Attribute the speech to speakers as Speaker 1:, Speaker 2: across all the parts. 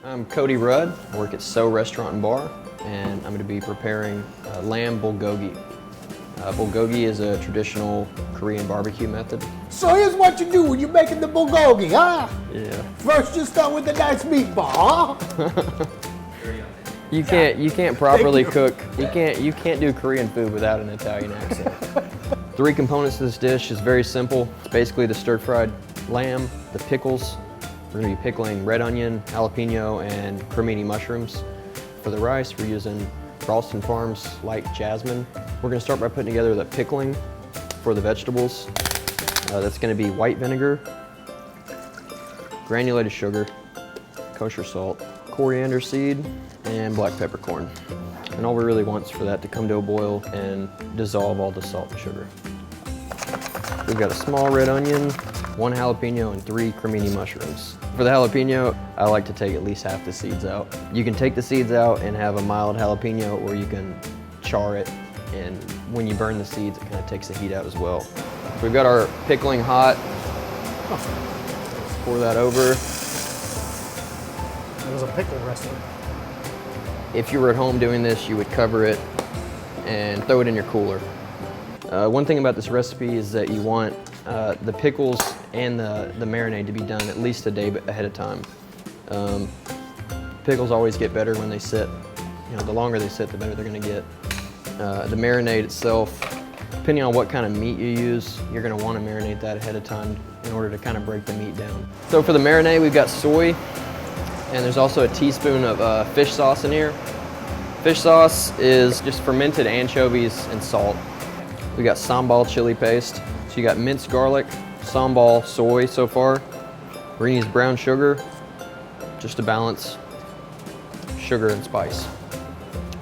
Speaker 1: I'm Cody Rudd, I work at So Restaurant and Bar, and I'm going to be preparing lamb bulgogi. Bulgogi is a traditional Korean barbecue method.
Speaker 2: So here's what you do when you're making the bulgogi, huh?
Speaker 1: Yeah.
Speaker 2: First you start with a nice meatball, huh?
Speaker 1: You can't properly cook. You can't do Korean food without an Italian accent. 3 components to this dish is very simple. It's basically the stir-fried lamb, the pickles. We're going to be pickling red onion, jalapeno, and cremini mushrooms. For the rice, we're using Ralston Farms Light Jasmine. We're going to start by putting together the pickling for the vegetables. That's going to be white vinegar, granulated sugar, kosher salt, coriander seed, and black peppercorn. And all we really want is for that to come to a boil and dissolve all the salt and sugar. We've got a small red onion, 1 jalapeno, and 3 cremini mushrooms. For the jalapeno, I like to take at least half the seeds out. You can take the seeds out and have a mild jalapeno, or you can char it, and when you burn the seeds, it kind of takes the heat out as well. So we've got our pickling hot. Let's pour that over.
Speaker 2: It was a pickle wrestler.
Speaker 1: If you were at home doing this, you would cover it and throw it in your cooler. One thing about this recipe is that you want the pickles and the marinade to be done at least a day ahead of time. Pickles always get better when they sit. You know, the longer they sit, the better they're going to get. The marinade itself, depending on what kind of meat you use, you're going to want to marinate that ahead of time in order to kind of break the meat down. So for the marinade, we've got soy, and there's also a teaspoon of fish sauce in here. Fish sauce is just fermented anchovies and salt. We got sambal chili paste. So you got minced garlic, sambal, soy so far. We're gonna use brown sugar just to balance sugar and spice.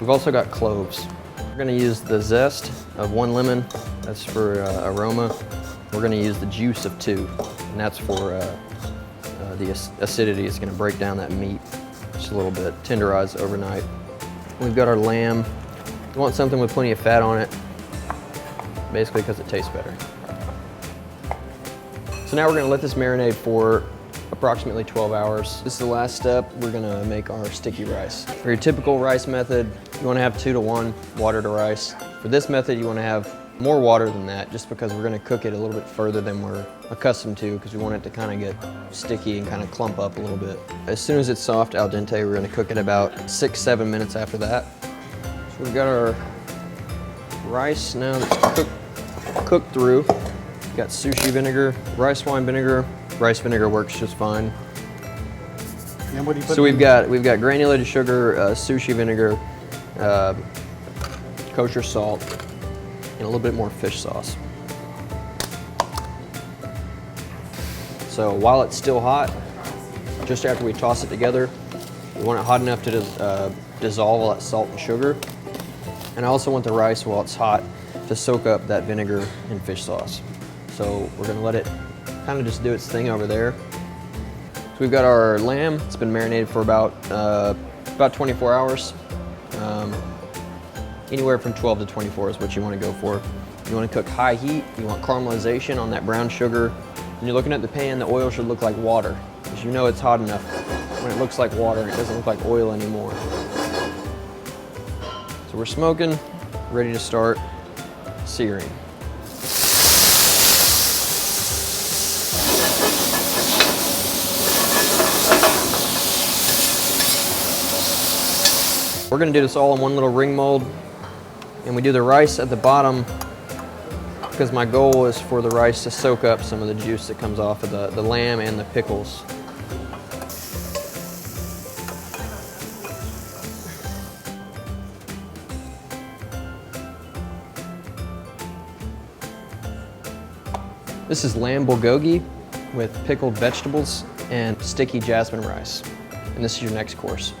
Speaker 1: We've also got cloves. We're gonna use the zest of 1 lemon. That's for aroma. We're gonna use the juice of 2, and that's for the acidity. It's gonna break down that meat just a little bit, tenderize overnight. We've got our lamb. We want something with plenty of fat on it, basically because it tastes better. So now we're gonna let this marinate for approximately 12 hours. This is the last step. We're gonna make our sticky rice. For your typical rice method, you wanna have 2 to 1 water to rice. For this method, you wanna have more water than that, just because we're gonna cook it a little bit further than we're accustomed to, because we want it to kind of get sticky and kind of clump up a little bit. As soon as it's soft al dente, we're gonna cook it about 6-7 minutes after that. So we've got our rice now that's cooked through. We've got sushi vinegar, rice wine vinegar. Rice vinegar works just fine.
Speaker 2: And what do you put
Speaker 1: So we've got granulated sugar, sushi vinegar, kosher salt, and a little bit more fish sauce. So while it's still hot, just after we toss it together, we want it hot enough to dissolve all that salt and sugar. And I also want the rice, while it's hot, to soak up that vinegar and fish sauce. So we're gonna let it kind of just do its thing over there. So we've got our lamb. It's been marinated for about 24 hours. Anywhere from 12 to 24 is what you want to go for. You want to cook high heat. You want caramelization on that brown sugar. When you're looking at the pan, the oil should look like water, because you know it's hot enough when it looks like water and it doesn't look like oil anymore. So we're smoking, ready to start searing. We're gonna do this all in one little ring mold, and we do the rice at the bottom because my goal is for the rice to soak up some of the juice that comes off of the lamb and the pickles. This is lamb bulgogi with pickled vegetables and sticky jasmine rice, and this is your next course.